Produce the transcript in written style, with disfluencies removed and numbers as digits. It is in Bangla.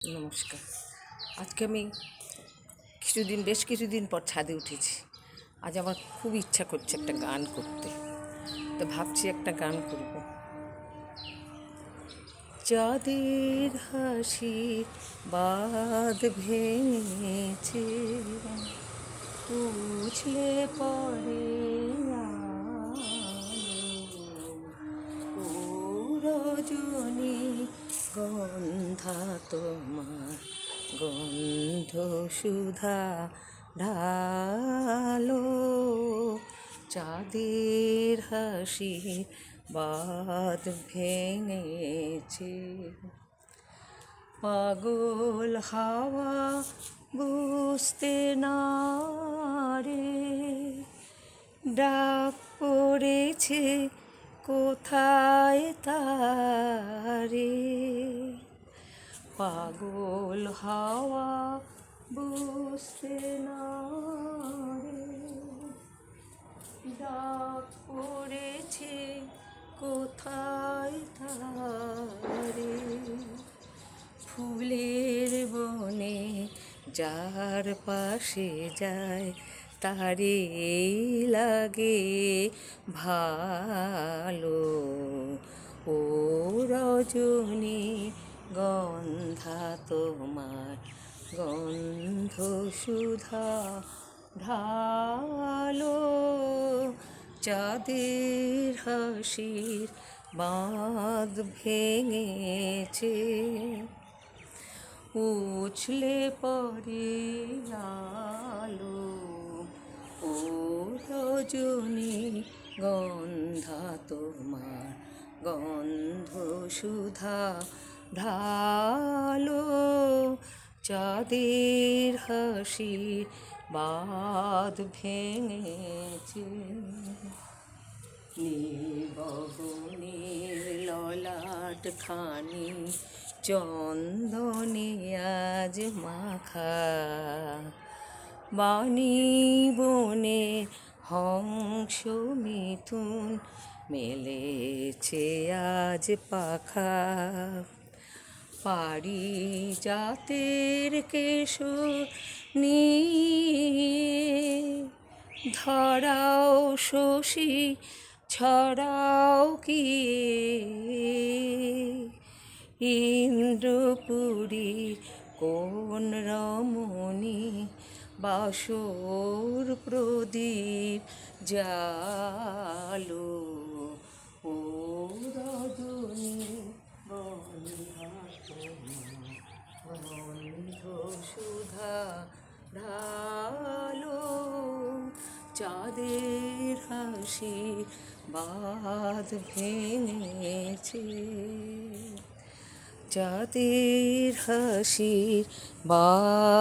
নমস্কার। আজকে আমি বেশ কিছুদিন পর ছাদে উঠেছি। আজ আমার খুব ইচ্ছা করছে একটা গান করতে, তো ভাবছি একটা গান করব। চাঁদের হাসির বাঁধ ভেঙেছে, উছলে পড়ে রজনী গন্ধা তোমার, গন্ধ সুধা ঢালো। চাঁদের হাসি বাঁধ ভেঙেছে, পাগল হাওয়া বুঝতে না রে, ডাক পড়েছে কোথায় তারে। পাগল হাওয়া বুঝতে না রে, ডাক পড়েছে কোথায় তারে। ফুলের বনে যার পাশে যায়, তারে লাগে ভালো। ও রজনী গন্ধা তোমার, গন্ধ সুধা ঢালো। চাঁদের হাসির বাঁধ ভেঙেছে, উছলে পড়ে আলো। ও রজনী গন্ধা তোমার, গন্ধ সুধা ঢালো। চাঁদের হাসির বাঁধ ভেঙেছে, নীল গগনের ললাট খানি চন্দনে আজ মাখা। বাণী বনে হংস মিথুন মেলেছে আজ পাখা। পারিজাতের কেশর নিয়ে ধরাও শশী ছড়াও কি, ইন্দ্রপুরীর কোন রমণী বাসর প্রদীপ জালো। ও রজনী গন্ধা তোমার, গন্ধ সুধা ঢালো। চাঁদের হাসি বাঁধ ভেঙেছে, চাঁদের হাসির বাঁধ